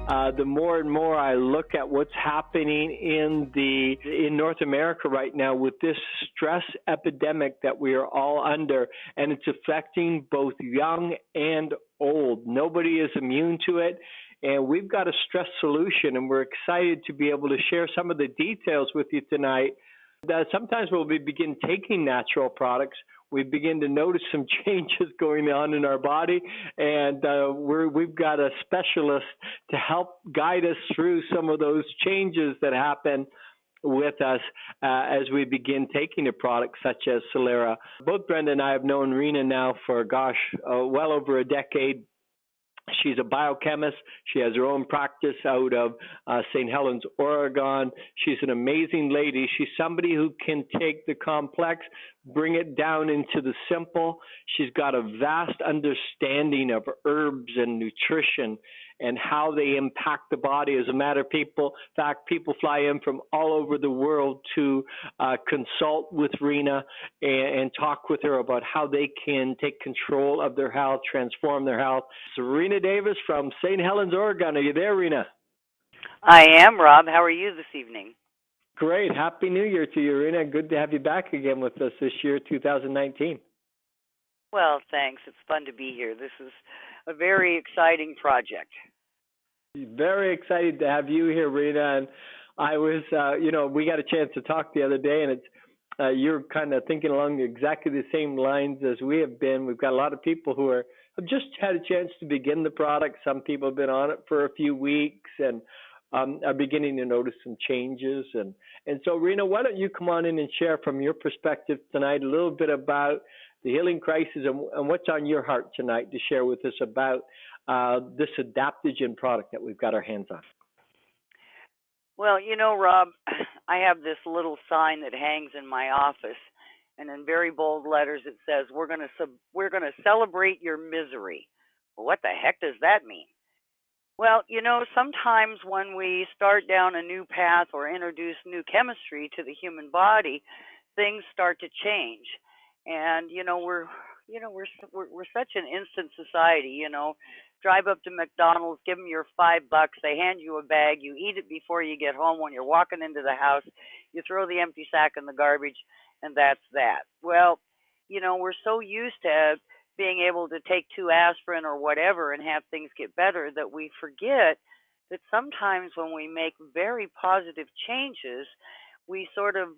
the more and more I look at what's happening in North America right now with this stress epidemic that we are all under, and it's affecting both young and old. Nobody is immune to it. And we've got a stress solution, and we're excited to be able to share some of the details with you tonight. That sometimes when we begin taking natural products, we begin to notice some changes going on in our body, and we've got a specialist to help guide us through some of those changes that happen with us as we begin taking a product such as Solera. Both Brenda and I have known Rena now for, well over a decade. She's a biochemist. She has her own practice out of St. Helens, Oregon. She's an amazing lady. She's somebody who can take the complex, bring it down into the simple. She's got a vast understanding of herbs and nutrition and how they impact the body. As a matter of fact, people fly in from all over the world to consult with Rena and talk with her about how they can take control of their health, transform their health. So Rena Davis from St. Helens, Oregon. Are you there, Rena? I am, Rob. How are you this evening? Great. Happy New Year to you, Rena. Good to have you back again with us this year, 2019. Well, thanks. It's fun to be here. This is a very exciting project. Very excited to have you here, Rena. And I was, we got a chance to talk the other day, and it's you're kind of thinking along exactly the same lines as we have been. We've got a lot of people who have just had a chance to begin the product. Some people have been on it for a few weeks and are beginning to notice some changes. And so, Rena, why don't you come on in and share from your perspective tonight a little bit about the healing crisis and what's on your heart tonight to share with us about this adaptogen product that we've got our hands on. Well, Rob, I have this little sign that hangs in my office, and in very bold letters it says, "We're going to celebrate your misery." Well, what the heck does that mean? Well, sometimes when we start down a new path or introduce new chemistry to the human body, things start to change. And we're such an instant society. Drive up to McDonald's, give them your $5, they hand you a bag, you eat it before you get home. When you're walking into the house, you throw the empty sack in the garbage, and that's that. Well, we're so used to being able to take 2 aspirin or whatever and have things get better that we forget that sometimes when we make very positive changes, we sort of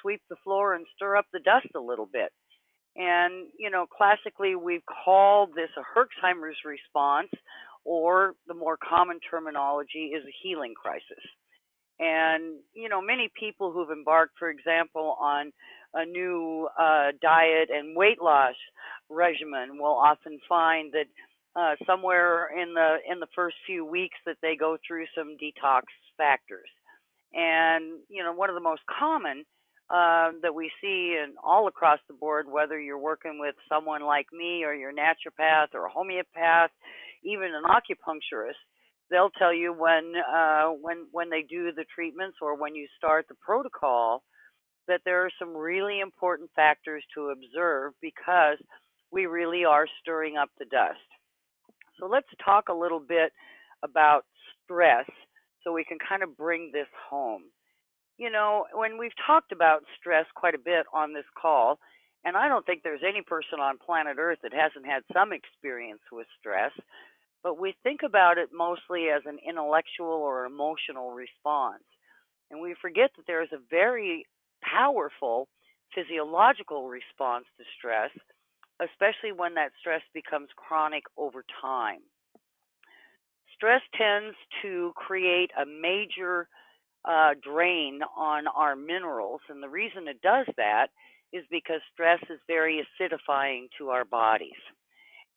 sweep the floor and stir up the dust a little bit. And, classically, we've called this a Herxheimer's response, or the more common terminology is a healing crisis. And, many people who've embarked, for example, on a new diet and weight loss regimen will often find that somewhere in the first few weeks that they go through some detox factors. And, one of the most common that we see in all across the board, whether you're working with someone like me or your naturopath or a homeopath, even an acupuncturist, they'll tell you when they do the treatments or when you start the protocol that there are some really important factors to observe because we really are stirring up the dust. So let's talk a little bit about stress so we can kind of bring this home. When we've talked about stress quite a bit on this call, and I don't think there's any person on planet Earth that hasn't had some experience with stress, but we think about it mostly as an intellectual or emotional response. And we forget that there is a very powerful physiological response to stress, especially when that stress becomes chronic over time. Stress tends to create a major drain on our minerals, and the reason it does that is because stress is very acidifying to our bodies.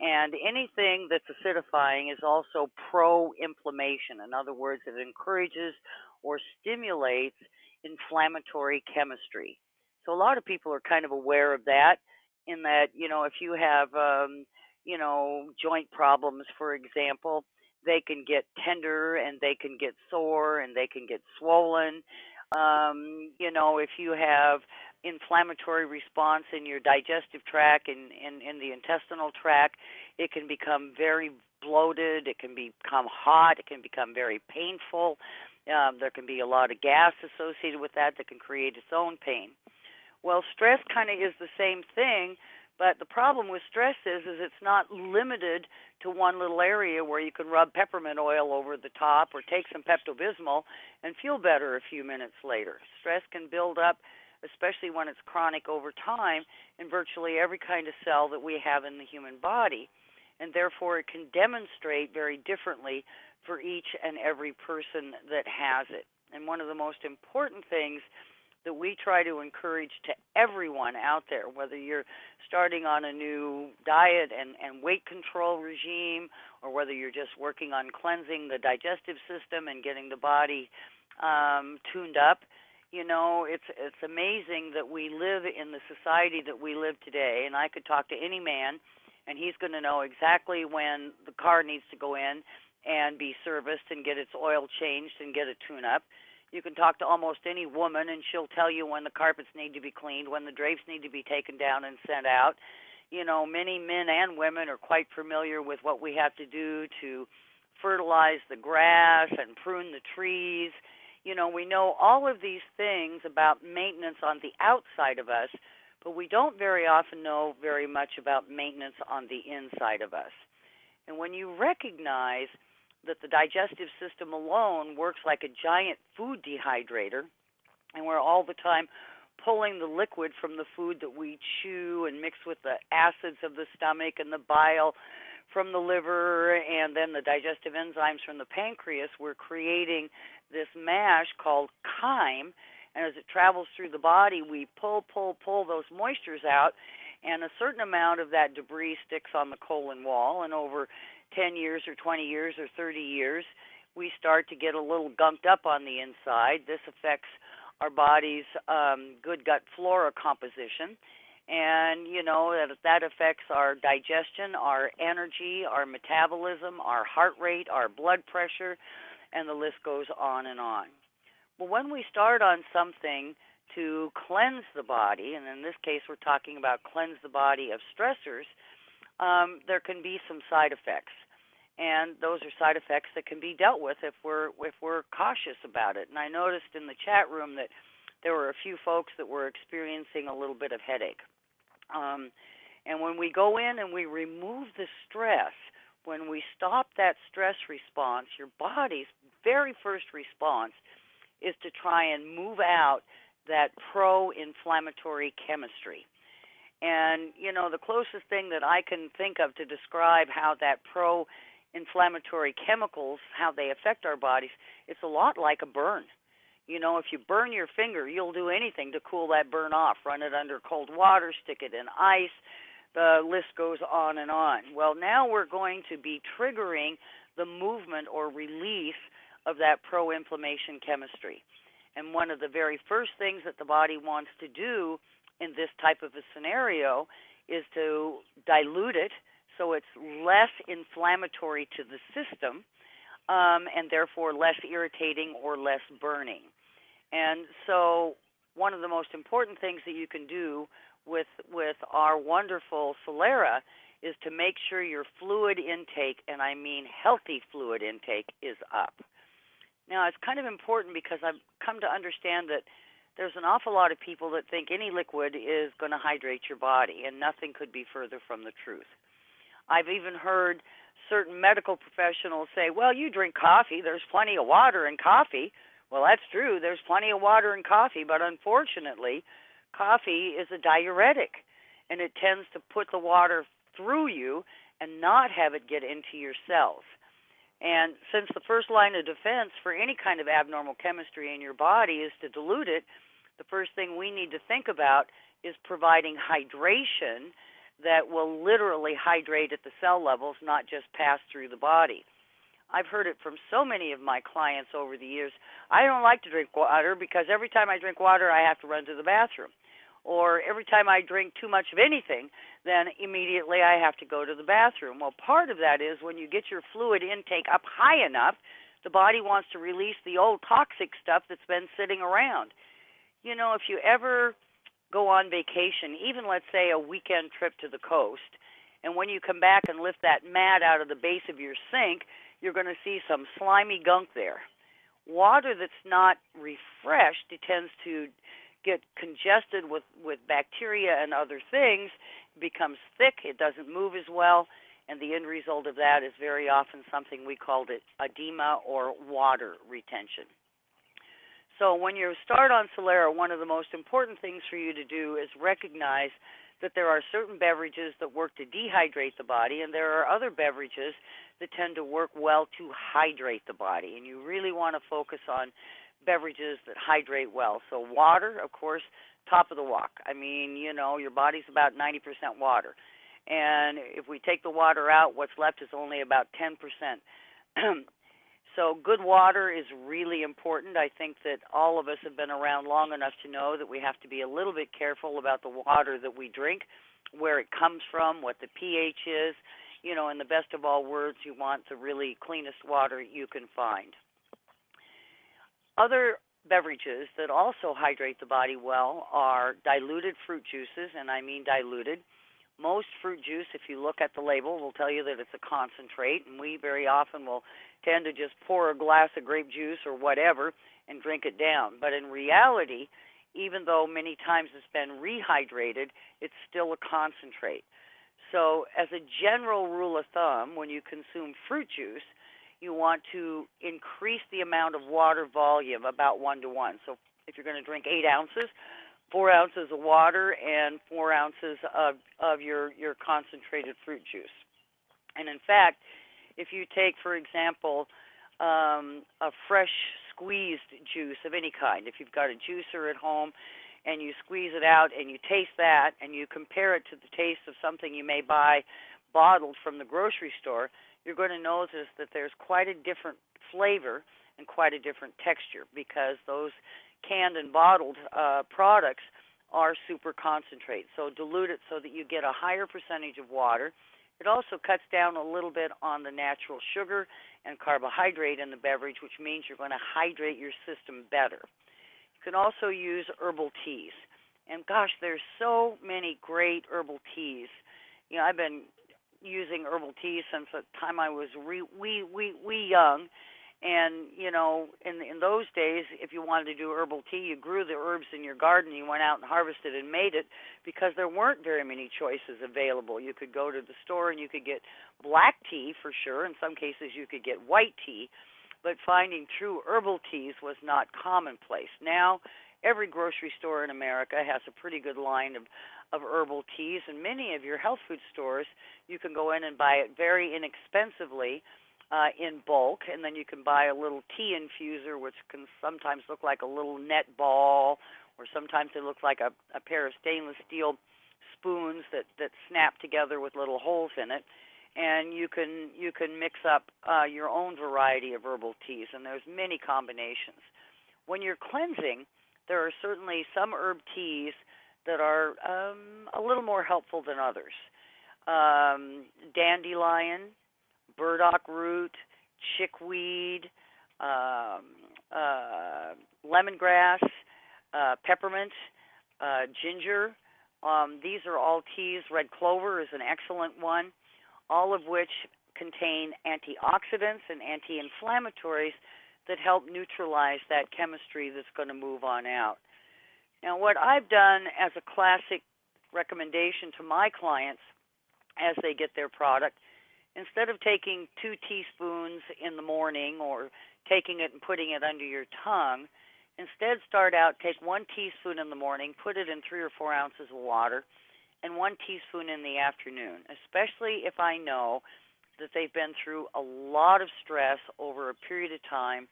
And anything that's acidifying is also pro-inflammation. In other words, it encourages or stimulates inflammatory chemistry. So a lot of people are kind of aware of that, in that, if you have, joint problems, for example, they can get tender and they can get sore and they can get swollen. If you have inflammatory response in your digestive tract and in the intestinal tract, It can become very bloated. It can become hot. It can become very painful. There can be a lot of gas associated with that can create its own pain. Well, stress kind of is the same thing, but the problem with stress is it's not limited to one little area where you can rub peppermint oil over the top or take some Pepto-Bismol and feel better a few minutes later. Stress can build up, especially when it's chronic over time, in virtually every kind of cell that we have in the human body, and therefore it can demonstrate very differently for each and every person that has it. And one of the most important things that we try to encourage to everyone out there, whether you're starting on a new diet and weight control regime, or whether you're just working on cleansing the digestive system and getting the body tuned up, it's amazing that we live in the society that we live today. And I could talk to any man, and he's going to know exactly when the car needs to go in and be serviced and get its oil changed and get a tune-up. You can talk to almost any woman, and she'll tell you when the carpets need to be cleaned, when the drapes need to be taken down and sent out. Many men and women are quite familiar with what we have to do to fertilize the grass and prune the trees. We know all of these things about maintenance on the outside of us, but we don't very often know very much about maintenance on the inside of us. And when you recognize that the digestive system alone works like a giant food dehydrator, and we're all the time pulling the liquid from the food that we chew and mix with the acids of the stomach and the bile from the liver and then the digestive enzymes from the pancreas, we're creating this mash called chyme, and as it travels through the body, we pull those moistures out, and a certain amount of that debris sticks on the colon wall, and over 10 years or 20 years or 30 years, we start to get a little gunked up on the inside. This affects our body's good gut flora composition. And, that affects our digestion, our energy, our metabolism, our heart rate, our blood pressure, and the list goes on and on. Well, when we start on something to cleanse the body, and in this case we're talking about cleanse the body of stressors, there can be some side effects. And those are side effects that can be dealt with if we're cautious about it. And I noticed in the chat room that there were a few folks that were experiencing a little bit of headache. And when we go in and we remove the stress, when we stop that stress response, your body's very first response is to try and move out that pro-inflammatory chemistry. And, the closest thing that I can think of to describe how that pro-inflammatory chemicals, how they affect our bodies, it's a lot like a burn. If you burn your finger, you'll do anything to cool that burn off. Run it under cold water, stick it in ice. The list goes on and on. Well, now we're going to be triggering the movement or release of that pro-inflammation chemistry. And one of the very first things that the body wants to do in this type of a scenario is to dilute it so it's less inflammatory to the system, and therefore less irritating or less burning. And so one of the most important things that you can do with our wonderful Solera is to make sure your fluid intake, and I mean healthy fluid intake, is up. Now, it's kind of important because I've come to understand that there's an awful lot of people that think any liquid is going to hydrate your body, and nothing could be further from the truth. I've even heard certain medical professionals say, well, you drink coffee, there's plenty of water in coffee. Well, that's true, there's plenty of water in coffee, but unfortunately, coffee is a diuretic, and it tends to put the water through you and not have it get into your cells. And since the first line of defense for any kind of abnormal chemistry in your body is to dilute it, the first thing we need to think about is providing hydration that will literally hydrate at the cell levels, not just pass through the body. I've heard it from so many of my clients over the years. I don't like to drink water because every time I drink water, I have to run to the bathroom. Or every time I drink too much of anything, then immediately I have to go to the bathroom. Well, part of that is when you get your fluid intake up high enough, the body wants to release the old toxic stuff that's been sitting around. If you ever go on vacation, even let's say a weekend trip to the coast, And when you come back and lift that mat out of the base of your sink, you're going to see some slimy gunk there. Water that's not refreshed, it tends to get congested with bacteria and other things, becomes thick, it doesn't move as well, and the end result of that is very often something we called it edema or water retention. So when you start on Solera, one of the most important things for you to do is recognize that there are certain beverages that work to dehydrate the body, and there are other beverages that tend to work well to hydrate the body. And you really want to focus on beverages that hydrate well. So water, of course, top of the walk. I mean, your body's about 90% water. And if we take the water out, what's left is only about 10%. So good water is really important. I think that all of us have been around long enough to know that we have to be a little bit careful about the water that we drink, where it comes from, what the pH is. In the best of all worlds, you want the really cleanest water you can find. Other beverages that also hydrate the body well are diluted fruit juices, and I mean diluted. Most fruit juice, if you look at the label, will tell you that it's a concentrate, and we very often will tend to just pour a glass of grape juice or whatever and drink it down. But in reality, even though many times it's been rehydrated, it's still a concentrate. So as a general rule of thumb, when you consume fruit juice, you want to increase the amount of water volume about 1 to 1. So if you're going to drink 8 ounces, 4 ounces of water and 4 ounces of your concentrated fruit juice. And in fact, if you take, for example, a fresh squeezed juice of any kind, if you've got a juicer at home and you squeeze it out and you taste that and you compare it to the taste of something you may buy bottled from the grocery store, you're going to notice that there's quite a different flavor and quite a different texture, because those canned and bottled products are super concentrate. So dilute it so that you get a higher percentage of water. It also cuts down a little bit on the natural sugar and carbohydrate in the beverage, which means you're going to hydrate your system better. You can also use herbal teas. And gosh, there's so many great herbal teas. I've been using herbal teas since the time I was wee young. And, in those days, if you wanted to do herbal tea, you grew the herbs in your garden, you went out and harvested and made it, because there weren't very many choices available. You could go to the store and you could get black tea for sure. In some cases, you could get white tea. But finding true herbal teas was not commonplace. Now, every grocery store in America has a pretty good line of herbal teas, and many of your health food stores, you can go in and buy it very inexpensively in bulk, and then you can buy a little tea infuser, which can sometimes look like a little net ball, or sometimes it looks like a pair of stainless steel spoons that snap together with little holes in it. And you can mix up your own variety of herbal teas, and there's many combinations. When you're cleansing, there are certainly some herb teas that are a little more helpful than others. Dandelion, burdock root, chickweed, lemongrass, peppermint, ginger. These are all teas. Red clover is an excellent one, all of which contain antioxidants and anti-inflammatories that help neutralize that chemistry that's going to move on out. Now, what I've done as a classic recommendation to my clients as they get their product, instead of taking 2 teaspoons in the morning or taking it and putting it under your tongue, instead take 1 teaspoon in the morning, put it in 3 or 4 ounces of water, and 1 teaspoon in the afternoon, especially if I know that they've been through a lot of stress over a period of time.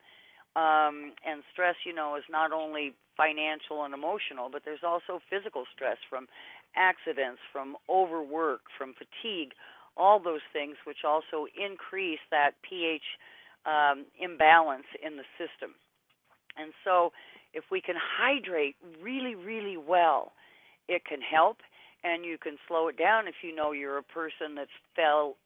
And stress, is not only financial and emotional, but there's also physical stress from accidents, from overwork, from fatigue, all those things which also increase that pH imbalance in the system. And so if we can hydrate really, really well, it can help, and you can slow it down if you know you're a person that's felt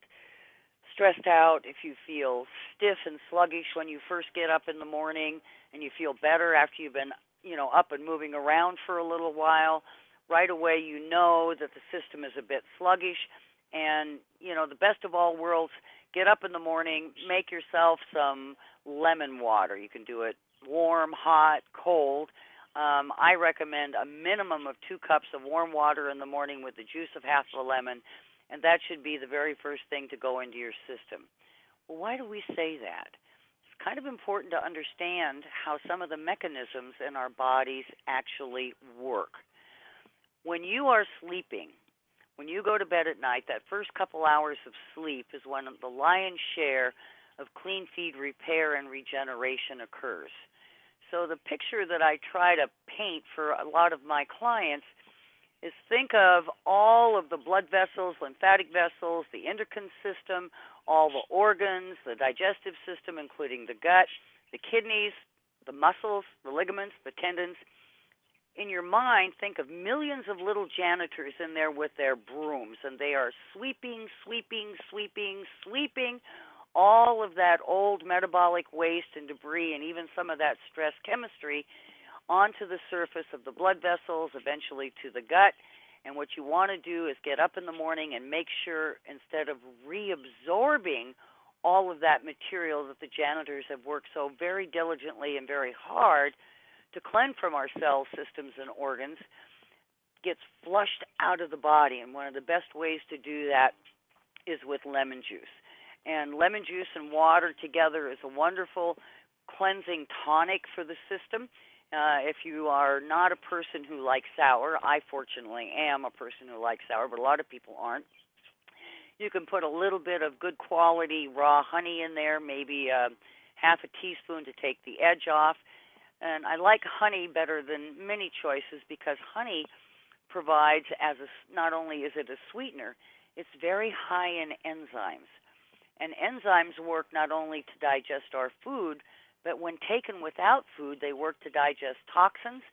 stressed out, if you feel stiff and sluggish when you first get up in the morning, and you feel better after you've been, up and moving around for a little while. Right away you know that the system is a bit sluggish, And, the best of all worlds, get up in the morning, make yourself some lemon water. You can do it warm, hot, cold. I recommend a minimum of 2 cups of warm water in the morning with the juice of half of a lemon, and that should be the very first thing to go into your system. Well, why do we say that? It's kind of important to understand how some of the mechanisms in our bodies actually work. When you are sleeping, when you go to bed at night, that first couple hours of sleep is when the lion's share of clean feed repair and regeneration occurs. So the picture that I try to paint for a lot of my clients is think of all of the blood vessels, lymphatic vessels, the endocrine system, all the organs, the digestive system, including the gut, the kidneys, the muscles, the ligaments, the tendons. In your mind, think of millions of little janitors in there with their brooms, and they are sweeping, sweeping, sweeping, sweeping all of that old metabolic waste and debris and even some of that stress chemistry onto the surface of the blood vessels, eventually to the gut. And what you want to do is get up in the morning and make sure, instead of reabsorbing all of that material that the janitors have worked so very diligently and very hard to cleanse from our cells, systems, and organs, gets flushed out of the body. And one of the best ways to do that is with lemon juice. And lemon juice and water together is a wonderful cleansing tonic for the system. If you are not a person who likes sour, I fortunately am a person who likes sour, but a lot of people aren't. You can put a little bit of good quality raw honey in there, maybe half a teaspoon to take the edge off. And I like honey better than many choices because honey provides, not only is it a sweetener, it's very high in enzymes. And enzymes work not only to digest our food, but when taken without food, they work to digest toxins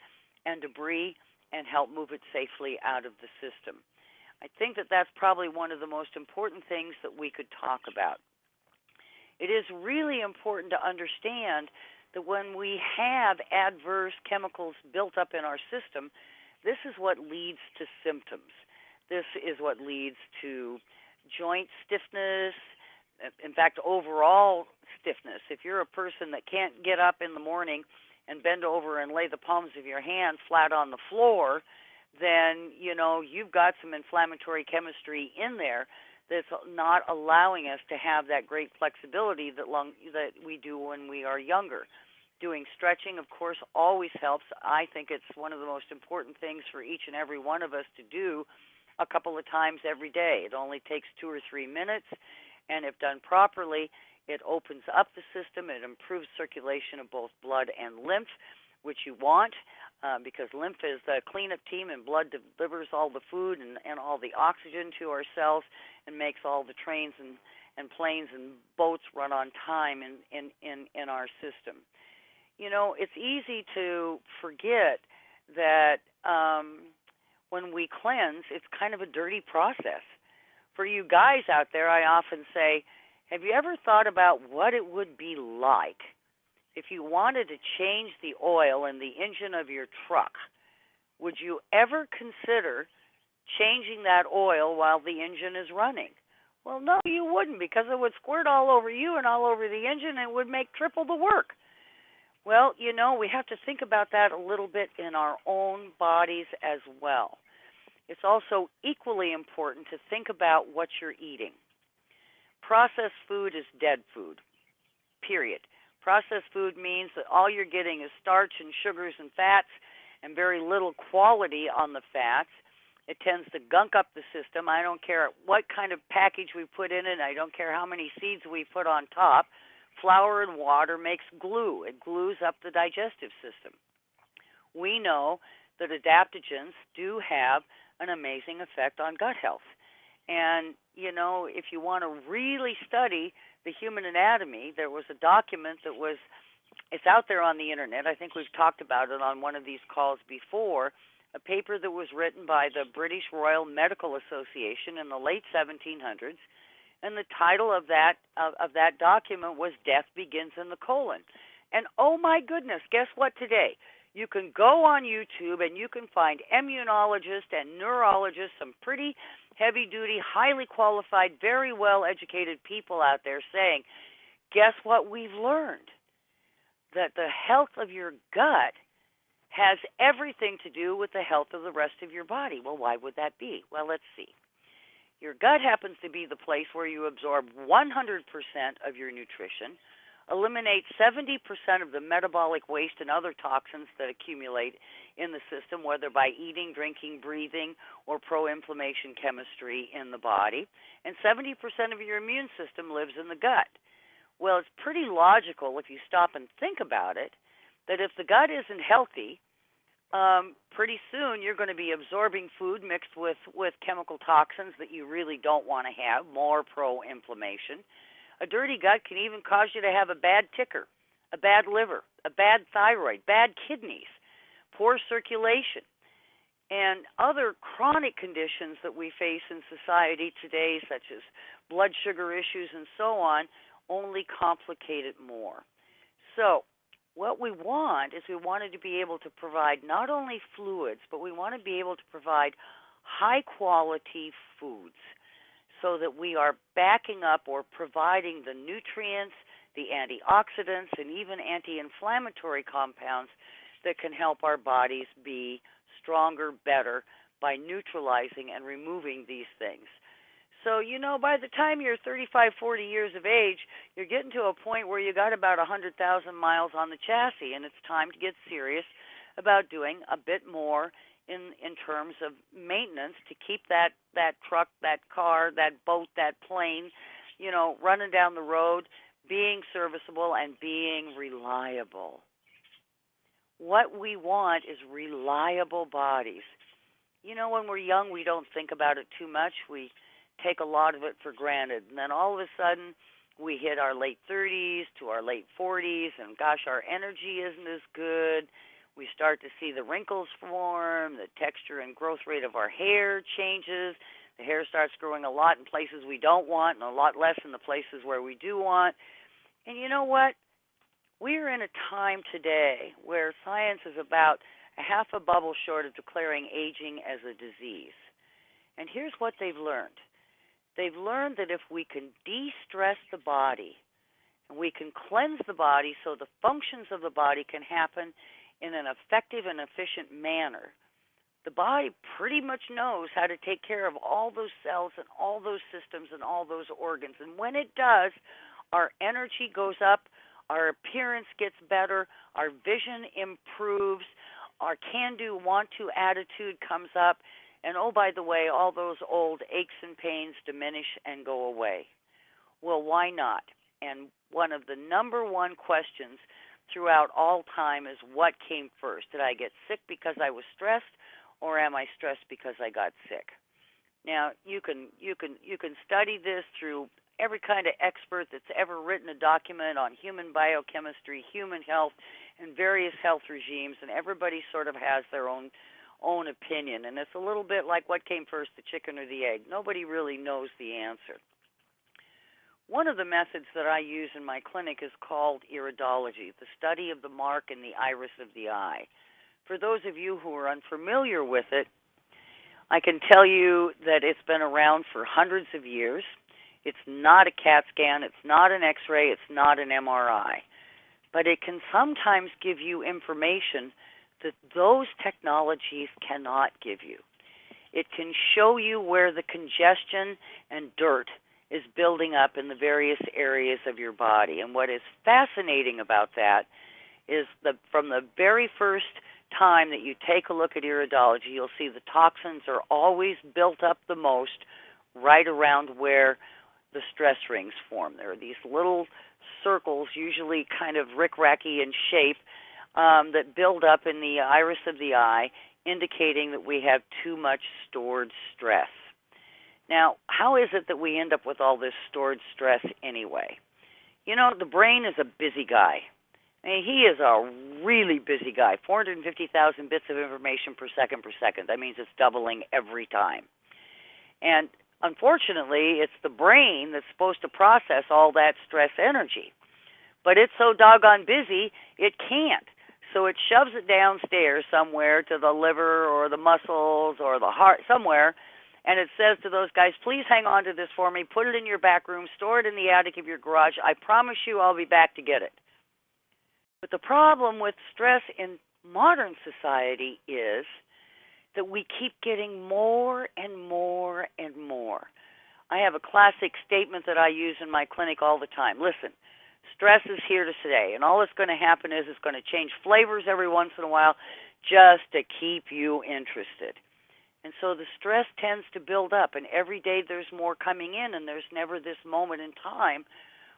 and debris and help move it safely out of the system. I think that that's probably one of the most important things that we could talk about. It is really important to understand that when we have adverse chemicals built up in our system, this is what leads to symptoms. This is what leads to joint stiffness, in fact, overall stiffness. If you're a person that can't get up in the morning and bend over and lay the palms of your hand flat on the floor, then, you've got some inflammatory chemistry in there that's not allowing us to have that great flexibility that we do when we are younger. Doing stretching, of course, always helps. I think it's one of the most important things for each and every one of us to do a couple of times every day. It only takes 2 or 3 minutes, and if done properly, it opens up the system. It improves circulation of both blood and lymph, which you want, because lymph is the cleanup team, and blood delivers all the food and all the oxygen to our cells and makes all the trains and planes and boats run on time in our system. It's easy to forget that when we cleanse, it's kind of a dirty process. For you guys out there, I often say, have you ever thought about what it would be like if you wanted to change the oil in the engine of your truck? Would you ever consider changing that oil while the engine is running? Well, no, you wouldn't, because it would squirt all over you and all over the engine, and it would make triple the work. Well, we have to think about that a little bit in our own bodies as well. It's also equally important to think about what you're eating. Processed food is dead food, period. Processed food means that all you're getting is starch and sugars and fats and very little quality on the fats. It tends to gunk up the system. I don't care what kind of package we put in it. I don't care how many seeds we put on top. Flour and water makes glue. It glues up the digestive system. We know that adaptogens do have an amazing effect on gut health. And, if you want to really study the human anatomy, there was a document it's out there on the internet. I think we've talked about it on one of these calls before, a paper that was written by the British Royal Medical Association in the late 1700s. And the title of that document was Death Begins in the Colon. And oh my goodness, guess what today? You can go on YouTube and you can find immunologists and neurologists, some pretty heavy duty, highly qualified, very well educated people out there saying, guess what we've learned? That the health of your gut has everything to do with the health of the rest of your body. Well, why would that be? Well, let's see. Your gut happens to be the place where you absorb 100% of your nutrition, eliminate 70% of the metabolic waste and other toxins that accumulate in the system, whether by eating, drinking, breathing, or pro-inflammation chemistry in the body, and 70% of your immune system lives in the gut. Well, it's pretty logical if you stop and think about it, that if the gut isn't healthy, pretty soon you're going to be absorbing food mixed with chemical toxins that you really don't want to have, more pro-inflammation. A dirty gut can even cause you to have a bad ticker, a bad liver, a bad thyroid, bad kidneys, poor circulation, and other chronic conditions that we face in society today, such as blood sugar issues and so on, only complicate it more. So what we want is we wanted to be able to provide not only fluids, but we want to be able to provide high-quality foods so that we are backing up or providing the nutrients, the antioxidants, and even anti-inflammatory compounds that can help our bodies be stronger, better by neutralizing and removing these things. So, by the time you're 35, 40 years of age, you're getting to a point where you got about 100,000 miles on the chassis, and it's time to get serious about doing a bit more in terms of maintenance to keep that truck, that car, that boat, that plane, running down the road, being serviceable and being reliable. What we want is reliable bodies. When we're young, we don't think about it too much. We take a lot of it for granted. And then all of a sudden, we hit our late 30s to our late 40s, and gosh, our energy isn't as good. We start to see the wrinkles form, the texture and growth rate of our hair changes. The hair starts growing a lot in places we don't want and a lot less in the places where we do want. And you know what? We're in a time today where science is about a half a bubble short of declaring aging as a disease. And here's what they've learned. They've learned that if we can de-stress the body and we can cleanse the body so the functions of the body can happen in an effective and efficient manner, the body pretty much knows how to take care of all those cells and all those systems and all those organs. And when it does, our energy goes up, our appearance gets better, our vision improves, our can-do, want-to attitude comes up, and oh, by the way, all those old aches and pains diminish and go away. Well, why not? And one of the number one questions throughout all time is what came first? Did I get sick because I was stressed, or am I stressed because I got sick? Now, you can study this through every kind of expert that's ever written a document on human biochemistry, human health, and various health regimes, and everybody sort of has their own opinion. And it's a little bit like what came first, the chicken or the egg. Nobody really knows the answer. One of the methods that I use in my clinic is called iridology, the study of the mark in the iris of the eye. For those of you who are unfamiliar with it, I can tell you that it's been around for hundreds of years. It's not a CAT scan, it's not an X-ray, it's not an MRI. But it can sometimes give you information that those technologies cannot give you. It can show you where the congestion and dirt is building up in the various areas of your body. And what is fascinating about that is from the very first time that you take a look at iridology, you'll see the toxins are always built up the most right around where the stress rings form. There are these little circles, usually kind of rick-racky in shape, that build up in the iris of the eye, indicating that we have too much stored stress. Now, how is it that we end up with all this stored stress anyway? The brain is a busy guy. I mean, he is a really busy guy, 450,000 bits of information per second. That means it's doubling every time. And unfortunately, it's the brain that's supposed to process all that stress energy. But it's so doggone busy, it can't. So it shoves it downstairs somewhere to the liver or the muscles or the heart, somewhere, and it says to those guys, please hang on to this for me, put it in your back room, store it in the attic of your garage. I promise you I'll be back to get it. But the problem with stress in modern society is that we keep getting more and more and more. I have a classic statement that I use in my clinic all the time. Listen, stress is here to stay, and all that's going to happen is it's going to change flavors every once in a while just to keep you interested. And so the stress tends to build up, and every day there's more coming in, and there's never this moment in time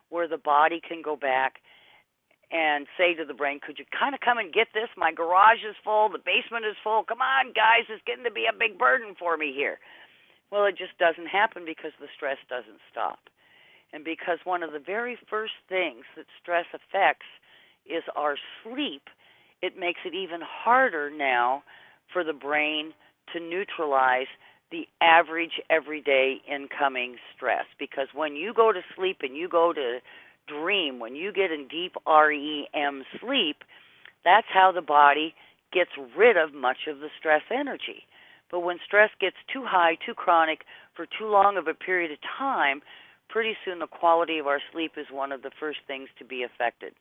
where the body can go back and say to the brain, could you kind of come and get this? My garage is full, the basement is full. Come on, guys, it's getting to be a big burden for me here. Well, it just doesn't happen because the stress doesn't stop. And because one of the very first things that stress affects is our sleep, it makes it even harder now for the brain to neutralize the average everyday incoming stress. Because when you go to sleep and you go to dream, when you get in deep REM sleep, that's how the body gets rid of much of the stress energy. But when stress gets too high, too chronic, for too long of a period of time, pretty soon the quality of our sleep is one of the first things to be affected.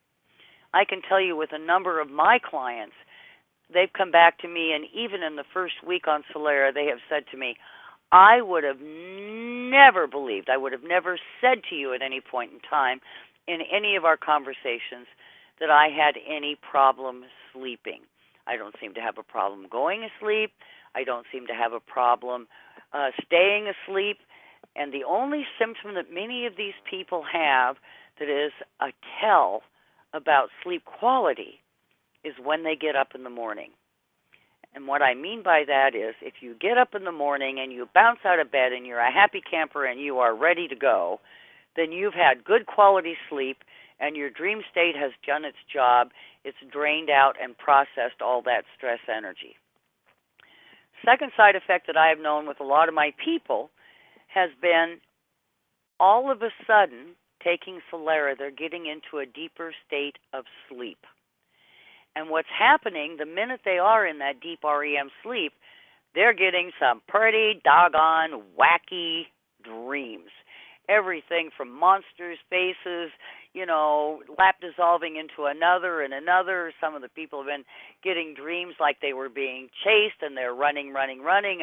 I can tell you with a number of my clients, they've come back to me, and even in the first week on Solera, they have said to me, I would have never believed, I would have never said to you at any point in time in any of our conversations that I had any problem sleeping. I don't seem to have a problem going to sleep. I don't seem to have a problem staying asleep. And the only symptom that many of these people have that is a tell about sleep quality is when they get up in the morning. And what I mean by that is if you get up in the morning and you bounce out of bed and you're a happy camper and you are ready to go, then you've had good quality sleep and your dream state has done its job. It's drained out and processed all that stress energy. Second side effect that I have known with a lot of my people has been all of a sudden taking Solera, they're getting into a deeper state of sleep. And what's happening, the minute they are in that deep REM sleep, they're getting some pretty doggone wacky dreams. Everything from monsters' faces, lap dissolving into another and another. Some of the people have been getting dreams like they were being chased and they're running,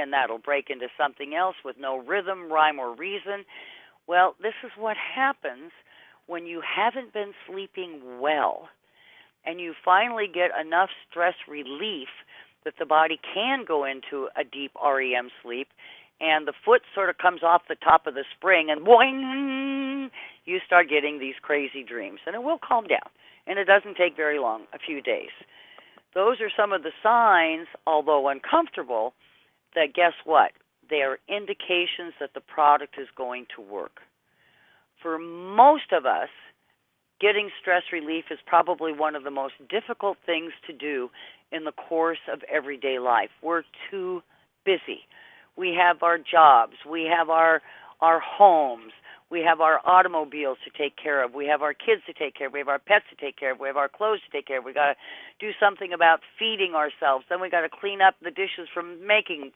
and that'll break into something else with no rhythm, rhyme, or reason. Well, this is what happens when you haven't been sleeping well and you finally get enough stress relief that the body can go into a deep REM sleep, and the foot sort of comes off the top of the spring, and boing, you start getting these crazy dreams. And it will calm down, and it doesn't take very long, a few days. Those are some of the signs, although uncomfortable, that guess what? They are indications that the product is going to work. For most of us, getting stress relief is probably one of the most difficult things to do in the course of everyday life. We're too busy. We have our jobs. We have our homes. We have our automobiles to take care of. We have our kids to take care of. We have our pets to take care of. We have our clothes to take care of. We got to do something about feeding ourselves. Then we got to clean up the dishes from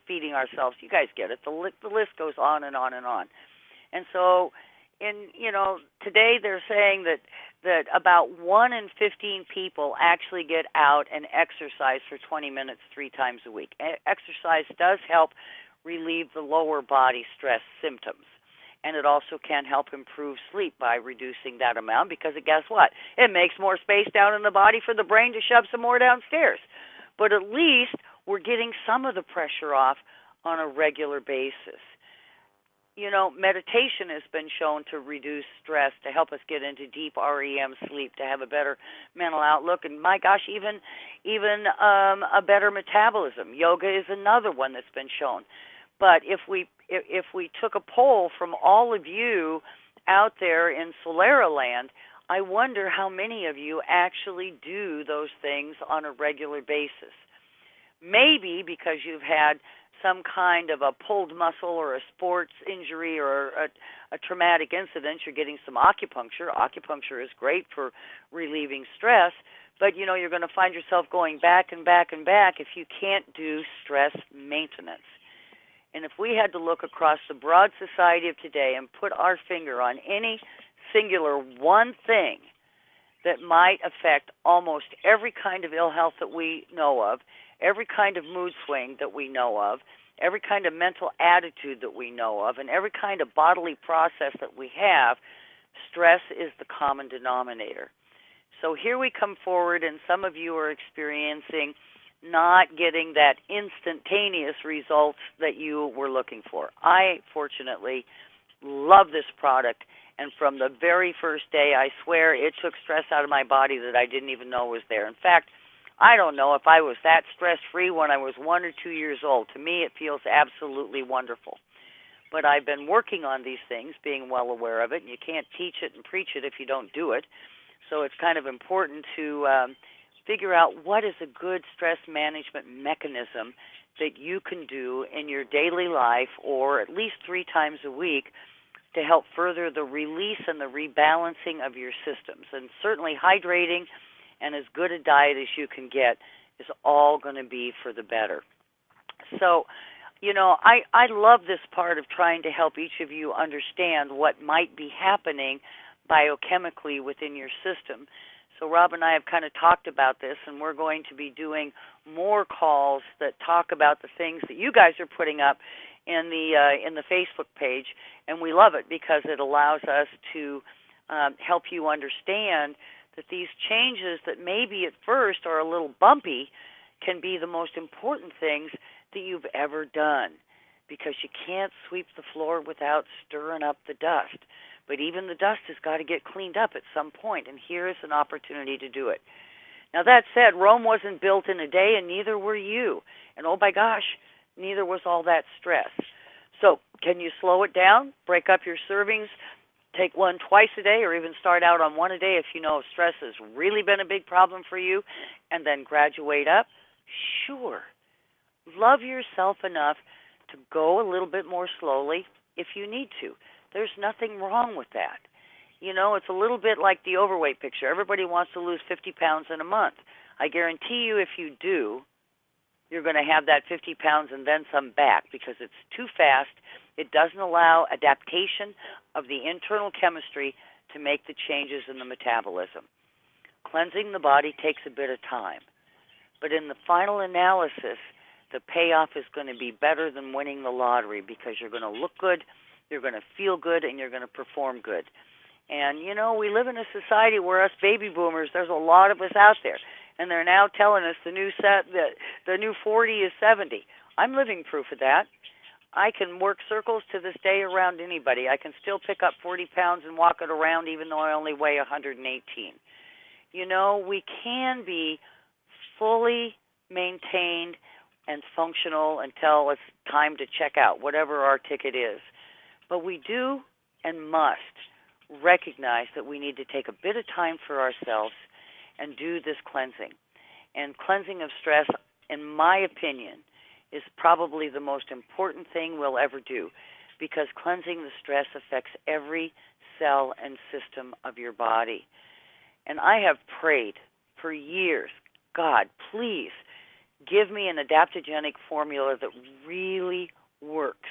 feeding ourselves. You guys get it. The list goes on and on and on. And so, today they're saying that about 1 in 15 people actually get out and exercise for 20 minutes 3 times a week. Exercise does help relieve the lower body stress symptoms. And it also can help improve sleep by reducing that amount because guess what? It makes more space down in the body for the brain to shove some more downstairs. But at least we're getting some of the pressure off on a regular basis. Meditation has been shown to reduce stress, to help us get into deep REM sleep, to have a better mental outlook, and my gosh, even a better metabolism. Yoga is another one that's been shown. But if we took a poll from all of you out there in Solera land, I wonder how many of you actually do those things on a regular basis. Maybe because you've had some kind of a pulled muscle or a sports injury or a traumatic incident, you're getting some acupuncture. Acupuncture is great for relieving stress, But you're going to find yourself going back and back and back if you can't do stress maintenance. And if we had to look across the broad society of today and put our finger on any singular one thing that might affect almost every kind of ill health that we know of, every kind of mood swing that we know of, every kind of mental attitude that we know of, and every kind of bodily process that we have, stress is the common denominator. So here we come forward, and some of you are experiencing not getting that instantaneous results that you were looking for. I, fortunately, love this product, and from the very first day, I swear it took stress out of my body that I didn't even know was there. In fact, I don't know if I was that stress-free when I was 1 or 2 years old. To me, it feels absolutely wonderful. But I've been working on these things, being well aware of it, and you can't teach it and preach it if you don't do it. So it's kind of important to figure out what is a good stress management mechanism that you can do in your daily life, or at least 3 times a week, to help further the release and the rebalancing of your systems. And certainly hydrating and as good a diet as you can get is all going to be for the better. So, I love this part of trying to help each of you understand what might be happening biochemically within your system. So Rob and I have kind of talked about this, and we're going to be doing more calls that talk about the things that you guys are putting up in the Facebook page, and we love it because it allows us to help you understand that these changes that maybe at first are a little bumpy can be the most important things that you've ever done, because you can't sweep the floor without stirring up the dust. But even the dust has got to get cleaned up at some point, and here is an opportunity to do it. Now, that said, Rome wasn't built in a day, and neither were you. And oh my gosh, neither was all that stress. So can you slow it down, break up your servings, take one twice a day, or even start out on one a day if you know stress has really been a big problem for you, and then graduate up? Sure. Love yourself enough to go a little bit more slowly if you need to. There's nothing wrong with that. It's a little bit like the overweight picture. Everybody wants to lose 50 pounds in a month. I guarantee you if you do, you're going to have that 50 pounds and then some back, because it's too fast. It doesn't allow adaptation of the internal chemistry to make the changes in the metabolism. Cleansing the body takes a bit of time. But in the final analysis, the payoff is going to be better than winning the lottery, because you're going to look good, you're going to feel good, and you're going to perform good. And, we live in a society where us baby boomers, there's a lot of us out there, and they're now telling us the new 40 is 70. I'm living proof of that. I can work circles to this day around anybody. I can still pick up 40 pounds and walk it around even though I only weigh 118. We can be fully maintained and functional until it's time to check out, whatever our ticket is. But we do and must recognize that we need to take a bit of time for ourselves and do this cleansing. And cleansing of stress, in my opinion, is probably the most important thing we'll ever do, because cleansing the stress affects every cell and system of your body. And I have prayed for years, God, please give me an adaptogenic formula that really works.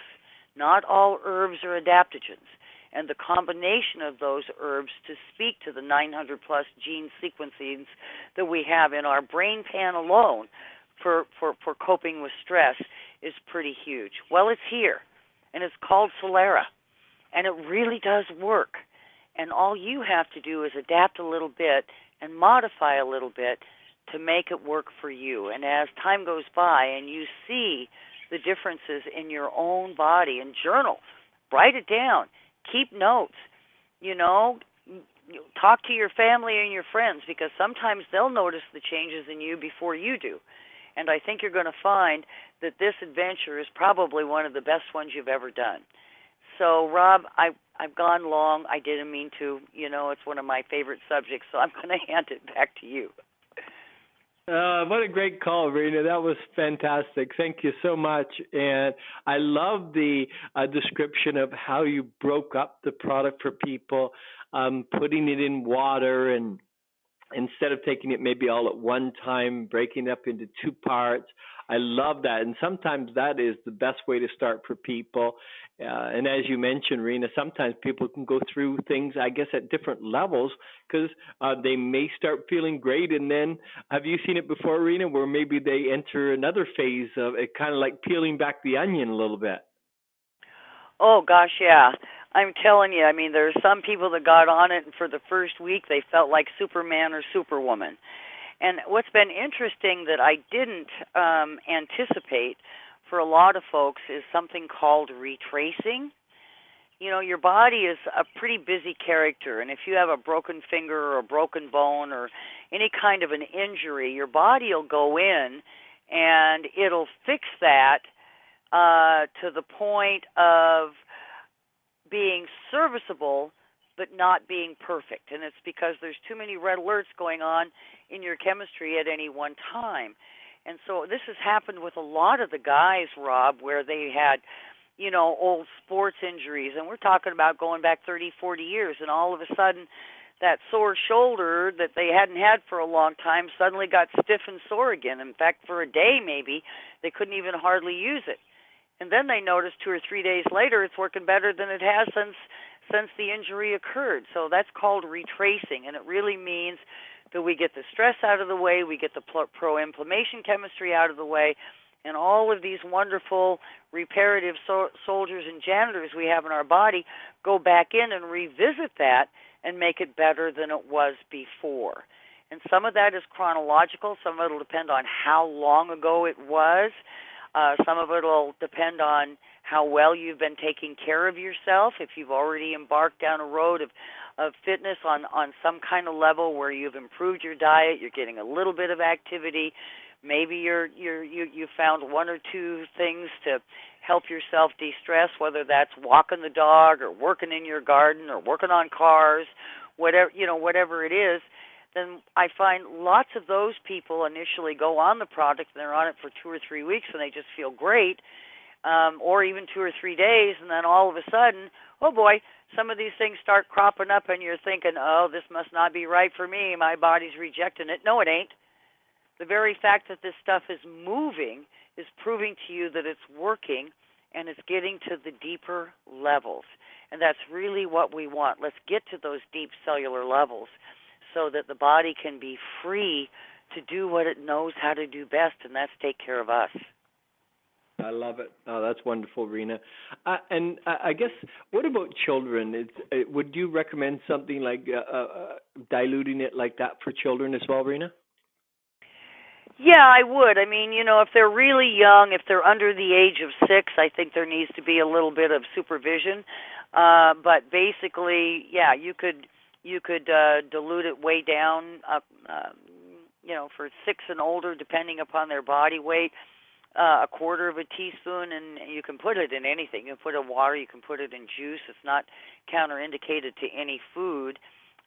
Not all herbs are adaptogens, and the combination of those herbs to speak to the 900-plus gene sequencings that we have in our brain pan alone for coping with stress is pretty huge. Well, it's here, and it's called Solera, and it really does work. And all you have to do is adapt a little bit and modify a little bit to make it work for you. And as time goes by and you see the differences in your own body, and journal, write it down, keep notes, talk to your family and your friends, because sometimes they'll notice the changes in you before you do. And I think you're going to find that this adventure is probably one of the best ones you've ever done. So, Rob, I've gone long. I didn't mean to. It's one of my favorite subjects, so I'm going to hand it back to you. What a great call, Rena. That was fantastic. Thank you so much. And I love the description of how you broke up the product for people, putting it in water and instead of taking it maybe all at one time, breaking it up into two parts. I love that. And sometimes that is the best way to start for people. And as you mentioned, Rena, sometimes people can go through things, I guess, at different levels because they may start feeling great. And then have you seen it before, Rena, where maybe they enter another phase of it, kind of like peeling back the onion a little bit? Oh gosh, yeah. I'm telling you, I mean, there are some people that got on it, and for the first week, they felt like Superman or Superwoman. And what's been interesting that I didn't anticipate for a lot of folks is something called retracing. You know, your body is a pretty busy character, and if you have a broken finger or a broken bone or any kind of an injury, your body will go in and it'll fix that to the point of being serviceable but not being perfect. And it's because there's too many red alerts going on in your chemistry at any one time. And so this has happened with a lot of the guys, Rob, where they had, you know, old sports injuries. And we're talking about going back 30, 40 years. And all of a sudden, that sore shoulder that they hadn't had for a long time suddenly got stiff and sore again. In fact, for a day maybe, they couldn't even hardly use it. And then they noticed 2 or 3 days later it's working better than it has since the injury occurred. So that's called retracing, and it really means that we get the stress out of the way, we get the pro-inflammation chemistry out of the way, and all of these wonderful reparative soldiers and janitors we have in our body go back in and revisit that and make it better than it was before. And some of that is chronological. Some of it will depend on how long ago it was. Some of it will depend on how well you've been taking care of yourself. If you've already embarked down a road of fitness on some kind of level where you've improved your diet, you're getting a little bit of activity. Maybe you found one or two things to help yourself de-stress, whether that's walking the dog or working in your garden or working on cars, whatever it is. Then I find lots of those people initially go on the product and they're on it for 2 or 3 weeks and they just feel great, or even 2 or 3 days, and then all of a sudden, oh boy, some of these things start cropping up and you're thinking, oh, this must not be right for me. My body's rejecting it. No, it ain't. The very fact that this stuff is moving is proving to you that it's working and it's getting to the deeper levels. And that's really what we want. Let's get to those deep cellular levels so that the body can be free to do what it knows how to do best, and that's take care of us. I love it. Oh, that's wonderful, Rena. And I guess, what about children? Would you recommend something like diluting it like that for children as well, Rena? Yeah, I would. I mean, if they're really young, if they're under the age of 6, I think there needs to be a little bit of supervision. But basically, yeah, you could dilute it way down, for 6 and older, depending upon their body weight, a quarter of a teaspoon, and you can put it in anything. You can put it in water, you can put it in juice. It's not counterindicated to any food.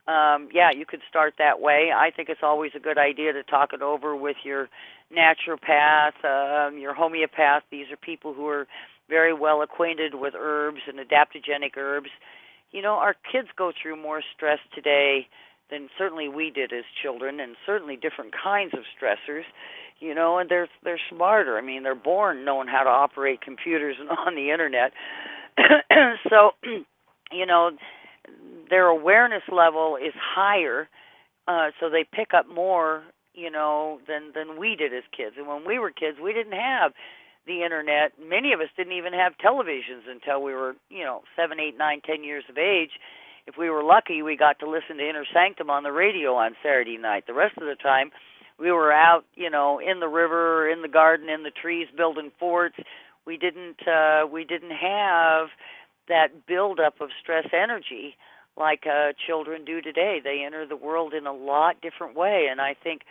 Yeah, you could start that way. I think it's always a good idea to talk it over with your naturopath, your homeopath. These are people who are very well acquainted with herbs and adaptogenic herbs. Our kids go through more stress today than certainly we did as children, and certainly different kinds of stressors, and they're smarter. I mean, they're born knowing how to operate computers and on the internet. So, their awareness level is higher, so they pick up more, than we did as kids. And when we were kids, we didn't have the internet. Many of us didn't even have televisions until we were, 7, 8, 9, 10 years of age. If we were lucky, we got to listen to Inner Sanctum on the radio on Saturday night. The rest of the time, we were out, in the river, in the garden, in the trees, building forts. We didn't have that buildup of stress energy like children do today. They enter the world in a lot different way, and I think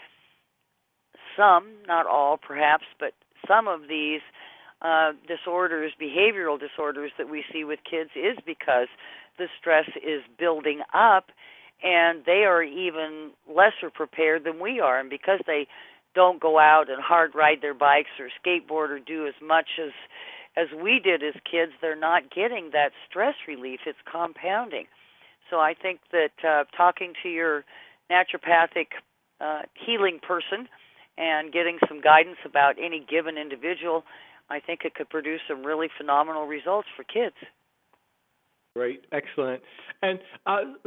some, not all perhaps, but some of these disorders, behavioral disorders that we see with kids is because the stress is building up and they are even lesser prepared than we are. And because they don't go out and hard ride their bikes or skateboard or do as much as we did as kids, they're not getting that stress relief. It's compounding. So I think that talking to your naturopathic healing person and getting some guidance about any given individual, I think it could produce some really phenomenal results for kids. Right, excellent. And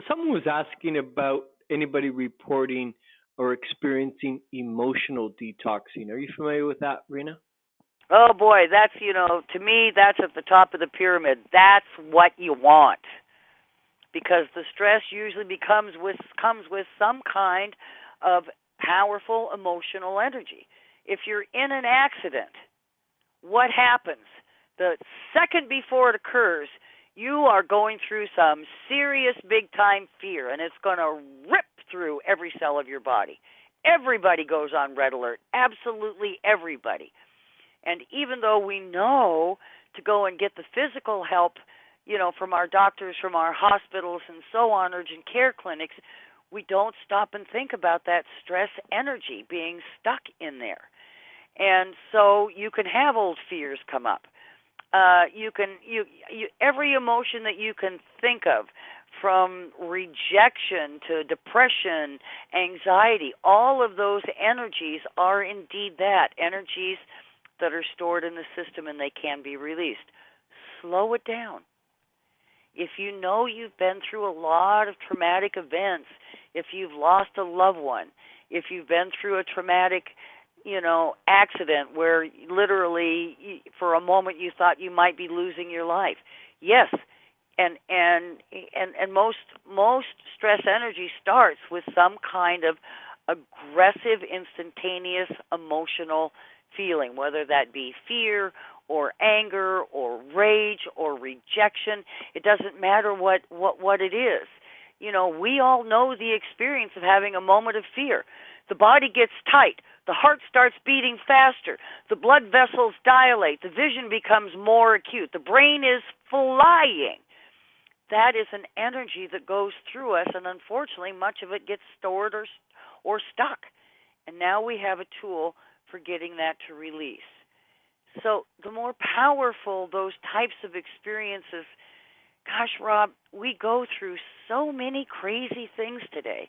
someone was asking about anybody reporting or experiencing emotional detoxing. Are you familiar with that, Rena? Oh boy, that's, to me, that's at the top of the pyramid. That's what you want. Because the stress usually comes with some kind of powerful emotional energy. If you're in an accident, what happens? The second before it occurs, you are going through some serious big time fear, and it's going to rip through every cell of your body. Everybody goes on red alert, absolutely everybody. And even though we know to go and get the physical help, from our doctors, from our hospitals, and so on, urgent care clinics, we don't stop and think about that stress energy being stuck in there. And so you can have old fears come up. Every emotion that you can think of, from rejection to depression, anxiety, all of those energies are indeed that, energies that are stored in the system and they can be released. Slow it down. If you know you've been through a lot of traumatic events, if you've lost a loved one, if you've been through a traumatic, accident where literally for a moment you thought you might be losing your life. Yes, and most stress energy starts with some kind of aggressive, instantaneous emotional feeling, whether that be fear or anger or rage or rejection. It doesn't matter what it is. We all know the experience of having a moment of fear. The body gets tight. The heart starts beating faster. The blood vessels dilate. The vision becomes more acute. The brain is flying. That is an energy that goes through us, and unfortunately, much of it gets stored or stuck. And now we have a tool for getting that to release. So the more powerful those types of experiences, gosh, Rob, we go through so many crazy things today.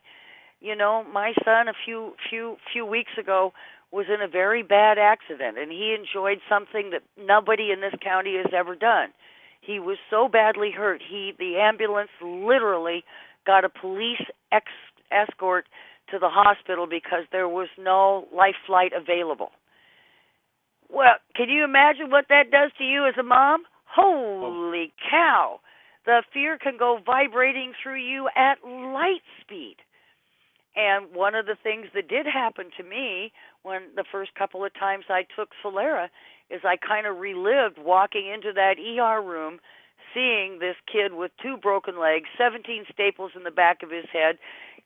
My son a few weeks ago was in a very bad accident, and he enjoyed something that nobody in this county has ever done. He was so badly hurt. The ambulance literally got a police escort to the hospital because there was no life flight available. Well, can you imagine what that does to you as a mom? Holy cow! The fear can go vibrating through you at light speed. And one of the things that did happen to me when the first couple of times I took Solera is I kind of relived walking into that ER room, seeing this kid with 2 broken legs, 17 staples in the back of his head,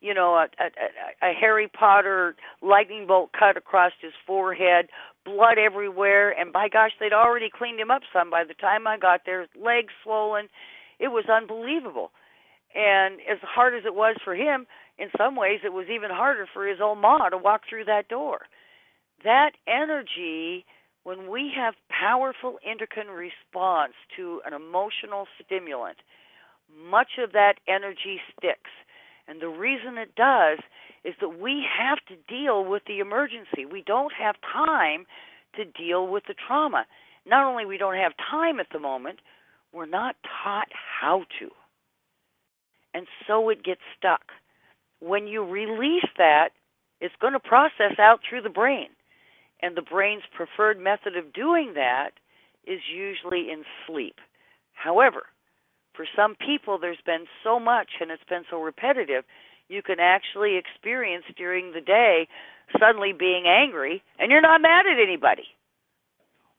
a Harry Potter lightning bolt cut across his forehead, blood everywhere, and by gosh, they'd already cleaned him up some by the time I got there, legs swollen. It was unbelievable. And as hard as it was for him, in some ways it was even harder for his old ma to walk through that door. That energy, when we have powerful endocrine response to an emotional stimulant, much of that energy sticks. And the reason it does is that we have to deal with the emergency. We don't have time to deal with the trauma. Not only we don't have time at the moment, we're not taught how to. And so it gets stuck. When you release that, it's going to process out through the brain. And the brain's preferred method of doing that is usually in sleep. However, for some people, there's been so much and it's been so repetitive, you can actually experience during the day suddenly being angry and you're not mad at anybody.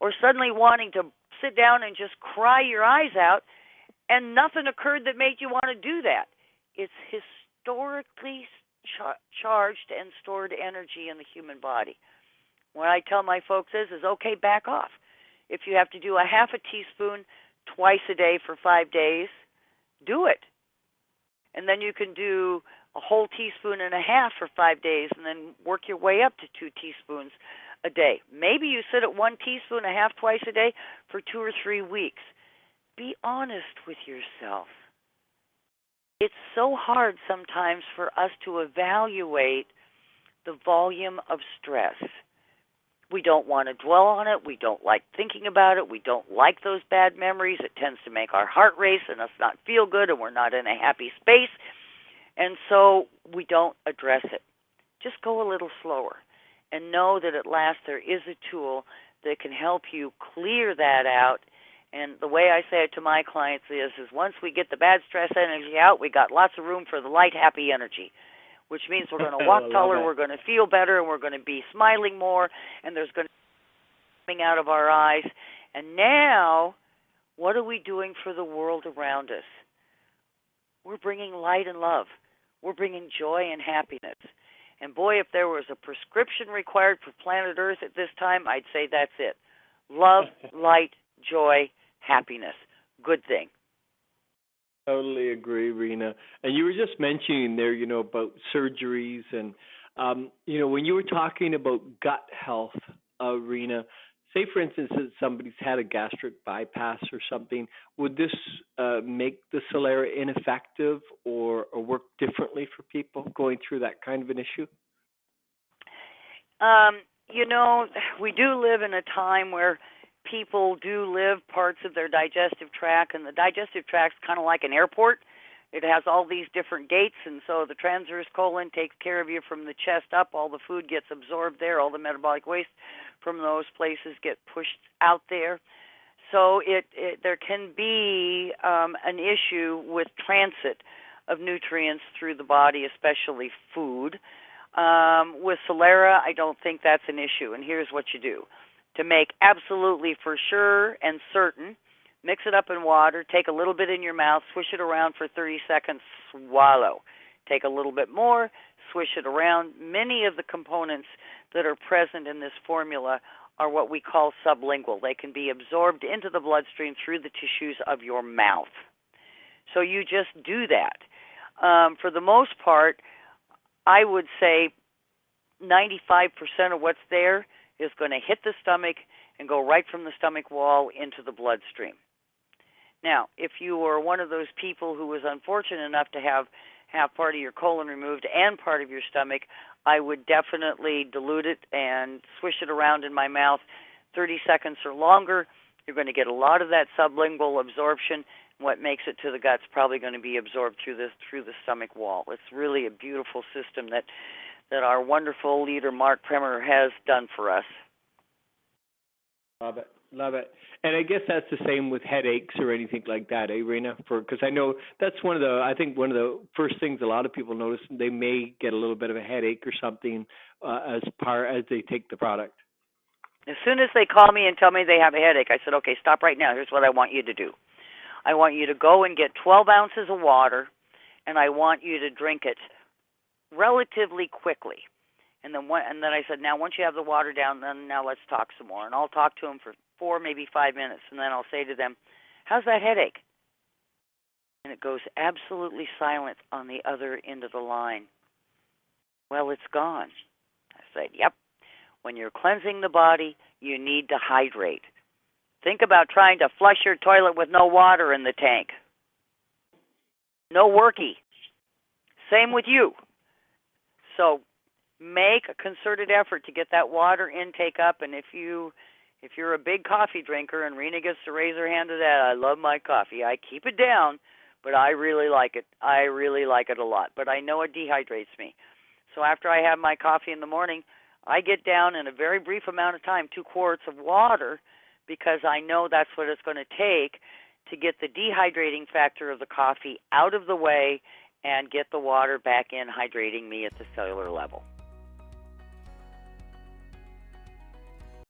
Or suddenly wanting to sit down and just cry your eyes out and nothing occurred that made you want to do that. It's historically charged and stored energy in the human body. What I tell my folks is okay, back off. If you have to do a half a teaspoon twice a day for 5 days, do it. And then you can do a whole teaspoon and a half for 5 days and then work your way up to 2 teaspoons a day. Maybe you sit at 1 teaspoon and a half twice a day for 2 or 3 weeks. Be honest with yourself. it's so hard sometimes for us to evaluate the volume of stress. We don't want to dwell on it. We don't like thinking about it. We don't like those bad memories. It tends to make our heart race and us not feel good, and we're not in a happy space. And so we don't address it. Just go a little slower and know that at last there is a tool that can help you clear that out. And the way I say it to my clients is once we get the bad stress energy out, we got lots of room for the light, happy energy, which means we're going to walk taller, we're going to feel better, and we're going to be smiling more, and there's going to be coming out of our eyes. And now, what are we doing for the world around us? We're bringing light and love. We're bringing joy and happiness. And boy, if there was a prescription required for planet Earth at this time, I'd say that's it. Love, light, joy, happiness. Good thing. Totally agree, Rena. And you were just mentioning there, about surgeries and, when you were talking about gut health, Rena, say, for instance, that somebody's had a gastric bypass or something, would this make the Solera ineffective or work differently for people going through that kind of an issue? We do live in a time where people do live parts of their digestive tract, and the digestive tract's kind of like an airport. It has all these different gates, and so the transverse colon takes care of you from the chest up. All the food gets absorbed there. All the metabolic waste from those places get pushed out there. So there can be an issue with transit of nutrients through the body, especially food. With Solera, I don't think that's an issue, and here's what you do. To make absolutely for sure and certain, mix it up in water, take a little bit in your mouth, swish it around for 30 seconds, swallow. Take a little bit more, swish it around. Many of the components that are present in this formula are what we call sublingual. They can be absorbed into the bloodstream through the tissues of your mouth. So you just do that. For the most part, I would say 95% of what's there is going to hit the stomach and go right from the stomach wall into the bloodstream. Now, if you were one of those people who was unfortunate enough to have part of your colon removed and part of your stomach, I would definitely dilute it and swish it around in my mouth 30 seconds or longer. You're going to get a lot of that sublingual absorption. What makes it to the gut's probably going to be absorbed through the stomach wall. It's really a beautiful system that our wonderful leader, Mark Premer, has done for us. Love it. And I guess that's the same with headaches or anything like that, Rena? Because I know that's one of the first things a lot of people notice. They may get a little bit of a headache or something as they take the product. As soon as they call me and tell me they have a headache, I said, okay, stop right now. Here's what I want you to do. I want you to go and get 12 ounces of water, and I want you to drink it relatively quickly. And then I said, now once you have the water down, then now let's talk some more. And I'll talk to them for 4, maybe 5 minutes, and then I'll say to them, how's that headache? And it goes absolutely silent on the other end of the line. Well, it's gone. I said, yep. When you're cleansing the body, you need to hydrate. Think about trying to flush your toilet with no water in the tank. No worky. Same with you. So make a concerted effort to get that water intake up, and if you're a big coffee drinker, and Rena gets to raise her hand to that, I love my coffee. I keep it down, but I really like it. I really like it a lot, but I know it dehydrates me. So after I have my coffee in the morning, I get down in a very brief amount of time 2 quarts of water, because I know that's what it's going to take to get the dehydrating factor of the coffee out of the way and get the water back in, hydrating me at the cellular level.